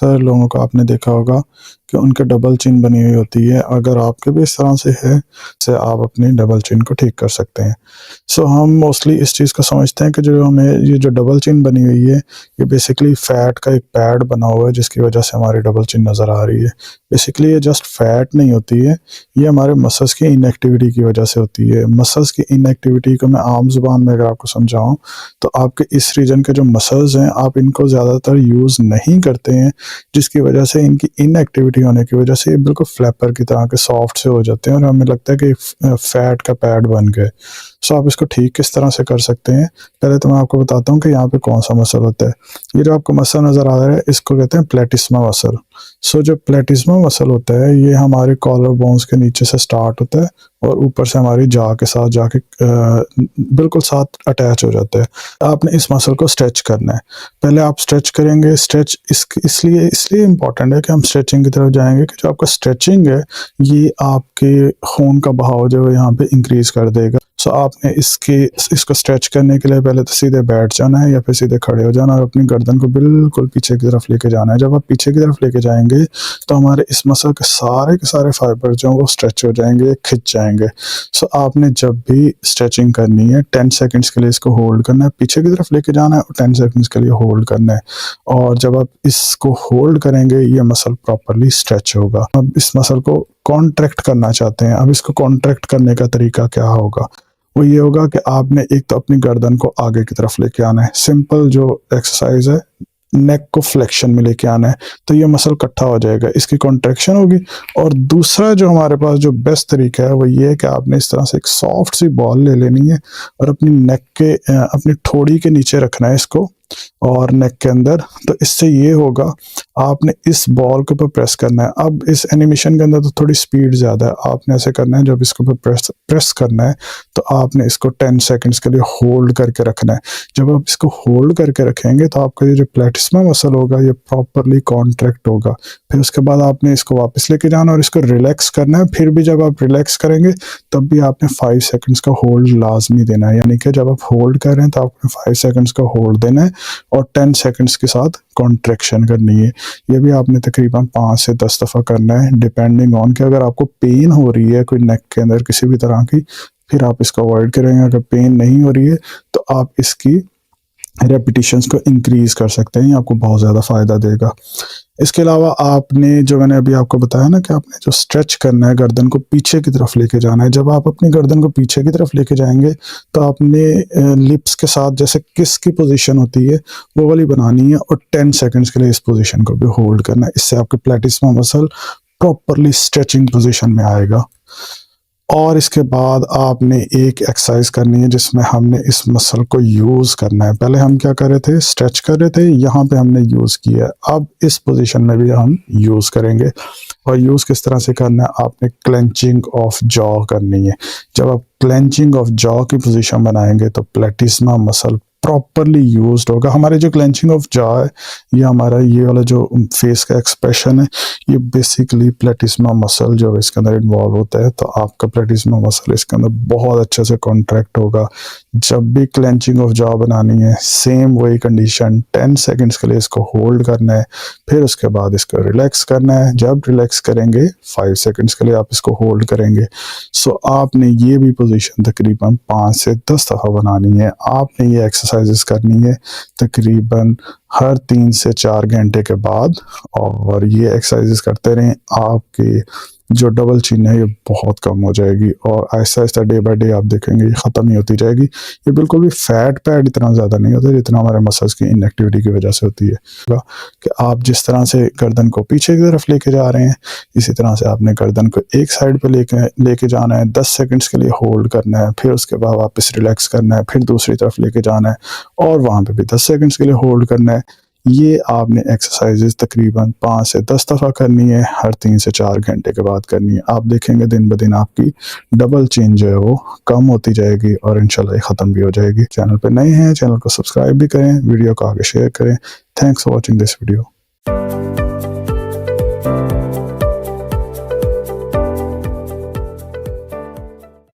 अक्सर लोगों को आपने देखा होगा कि उनके डबल चिन बनी हुई होती है। अगर आपके भी इस तरह से है, से आप अपनी डबल चिन को ठीक कर सकते हैं। सो हम मोस्टली इस चीज़ को समझते हैं कि जो हमें ये जो डबल चिन बनी हुई है, ये बेसिकली फ़ैट का एक पैड बना हुआ है जिसकी वजह से हमारी डबल चिन नज़र आ रही है। बेसिकली ये जस्ट फैट नहीं होती है, ये हमारे मसल्स की इनएक्टिविटी की वजह से होती है। मसल्स की इनएक्टिविटी को मैं आम ज़ुबान में अगर आपको समझाऊँ, तो आपके इस रीजन के जो मसल्स हैं, आप इनको ज़्यादातर यूज़ नहीं करते हैं, जिसकी वजह से इनकी इनएक्टिविटी होने की वजह से ये बिल्कुल फ्लैपर की तरह के सॉफ्ट से हो जाते हैं और हमें लगता है कि फैट का पैड बन गए। सो आप इसको ठीक किस तरह से कर सकते हैं, पहले तो मैं आपको बताता हूँ कि यहाँ पे कौन सा मसल होता है। ये जो आपको मसल नज़र आ रहा है, इसको कहते हैं प्लेटिस्मा मसल। सो जो प्लेटिस्मा मसल होता है, ये हमारे कॉलर बोन्स के नीचे से स्टार्ट होता है और ऊपर से हमारी जा के साथ जाके बिल्कुल साथ अटैच हो जाता है। आपने इस मसल को स्ट्रेच करना है। पहले आप स्ट्रेच करेंगे। स्ट्रेच इसलिए इम्पॉर्टेंट है कि हम स्ट्रेचिंग की तरफ जाएंगे कि जो आपका स्ट्रेचिंग है, ये आपके खून का बहाव जो है यहाँ पे इंक्रीज कर देगा। सो आपने इसको स्ट्रेच करने के लिए पहले तो सीधे बैठ जाना है या फिर सीधे खड़े हो जाना और अपनी गर्दन को बिल्कुल पीछे की तरफ लेके जाना है। जब आप पीछे की तरफ लेके जाएंगे, तो हमारे इस मसल के सारे फाइबर जो हैं वो स्ट्रेच हो जाएंगे, खिंच जाएंगे। सो आपने जब भी स्ट्रेचिंग करनी है, 10 सेकंड्स के लिए इसको होल्ड करना है, पीछे की तरफ लेके जाना है और 10 सेकंड्स के लिए होल्ड करना है। और जब आप इसको होल्ड करेंगे, ये मसल प्रॉपरली स्ट्रेच होगा। अब इस मसल को कॉन्ट्रैक्ट करना चाहते हैं। अब इसको कॉन्ट्रैक्ट करने का तरीका क्या होगा? वो ये होगा कि आपने एक तो अपनी गर्दन को आगे की तरफ लेके आना है। सिंपल जो एक्सरसाइज है, नेक को फ्लेक्शन में लेके आना है, तो ये मसल इकट्ठा हो जाएगा, इसकी कॉन्ट्रैक्शन होगी। और दूसरा जो हमारे पास जो बेस्ट तरीका है, वो ये है कि आपने इस तरह से एक सॉफ्ट सी बॉल ले लेनी है और अपनी नेक के अपनी ठोड़ी के नीचे रखना है इसको और नेक के अंदर। तो इससे ये होगा, आपने इस बॉल के ऊपर प्रेस करना है। अब इस एनिमेशन के अंदर तो थोड़ी स्पीड ज़्यादा है, आपने ऐसे करना है, जब इसके ऊपर प्रेस करना है तो आपने इसको 10 सेकंड्स के लिए होल्ड करके रखना है। जब आप इसको होल्ड करके रखेंगे तो आपका ये जो प्लेटिस्मा मसल होगा, ये प्रॉपरली कॉन्ट्रैक्ट होगा। फिर उसके बाद आपने इसको वापस लेके जाना और इसको रिलैक्स करना है। फिर भी जब आप रिलैक्स करेंगे, तब भी आपने 5 सेकंड्स का होल्ड लाजमी देना है। यानी कि जब आप होल्ड कर रहे हैं तो आपने 5 सेकंड्स का होल्ड देना है और 10 सेकंड्स के साथ कॉन्ट्रैक्शन करनी है। ये भी आपने तकरीबन 5 से 10 दफ़ा करना है, डिपेंडिंग ऑन कि अगर आपको पेन हो रही है कोई नेक के अंदर किसी भी तरह की, फिर आप इसको अवॉइड करेंगे। अगर पेन नहीं हो रही है तो आप इसकी रेपिटेशंस को इंक्रीज कर सकते हैं, आपको बहुत ज़्यादा फ़ायदा देगा। इसके अलावा आपने जो मैंने अभी आपको बताया ना कि आपने जो स्ट्रेच करना है, गर्दन को पीछे की तरफ लेके जाना है। जब आप अपनी गर्दन को पीछे की तरफ लेके जाएंगे, तो आपने लिप्स के साथ जैसे किस की पोजीशन होती है, वो वाली बनानी है और 10 सेकंड्स के लिए इस पोजीशन को भी होल्ड करना है। इससे आपके प्लेटिस्मा मसल प्रॉपरली स्ट्रेचिंग पोजीशन में आएगा। और इसके बाद आपने एक एक्सरसाइज करनी है जिसमें हमने इस मसल को यूज़ करना है। पहले हम क्या कर रहे थे, स्ट्रेच कर रहे थे, यहाँ पे हमने यूज़ किया। अब इस पोजीशन में भी हम यूज़ करेंगे। और यूज़ किस तरह से करना है, आपने क्लेंचिंग ऑफ जॉ करनी है। जब आप क्लेंचिंग ऑफ जॉ की पोजीशन बनाएंगे तो प्लेटिस्मा मसल प्रॉपरली यूज्ड होगा। हमारे जो क्लेंचिंग ऑफ जॉ है, ये हमारा ये वाला जो फेस का एक्सप्रेशन है, ये बेसिकली प्लेटिस्मा मसल जो है इसके अंदर इन्वॉल्व होता है। तो आपका प्लेटिस्मा मसल इसके अंदर बहुत अच्छे से कॉन्ट्रैक्ट होगा। जब भी क्लेंचिंग ऑफ जॉ बनानी है, सेम वही कंडीशन, 10 सेकंड्स के लिए इसको होल्ड करना है, फिर उसके बाद इसको रिलैक्स करना है। जब रिलैक्स करेंगे, 5 सेकंड्स के लिए आप इसको होल्ड करेंगे। सो आपने ये भी पोजीशन तकरीबन 5 से 10 दफ़ा बनानी है। आपने ये एक्सरसाइजेस करनी है तकरीबन हर 3 से 4 घंटे के बाद, और ये एक्सरसाइजेस करते रहें। आपके जो डबल चिन है ये बहुत कम हो जाएगी और Aahista Aahista day by day आप देखेंगे ये ख़त्म ही होती जाएगी। ये बिल्कुल भी फैट पैड इतना ज़्यादा नहीं होता जितना हमारे मसल्स की इनएक्टिविटी की वजह से होती है। कि आप जिस तरह से गर्दन को पीछे की तरफ लेके जा रहे हैं, इसी तरह से आपने गर्दन को एक साइड पे लेके जाना है, 10 सेकंड्स के लिए होल्ड करना है, फिर उसके बाद वापस रिलैक्स करना है, फिर दूसरी तरफ लेके जाना है और वहाँ पे भी 10 सेकंड्स के लिए होल्ड करना है। ये आपने एक्सरसाइजेस तकरीबन 5 से 10 दफ़ा करनी है, हर 3 से 4 घंटे के बाद करनी है। आप देखेंगे दिन ब दिन आपकी डबल चिन जो है वो कम होती जाएगी और इंशाल्लाह ये ख़त्म भी हो जाएगी। चैनल पे नए हैं, चैनल को सब्सक्राइब भी करें, वीडियो को आगे शेयर करें। Thanks for watching this video.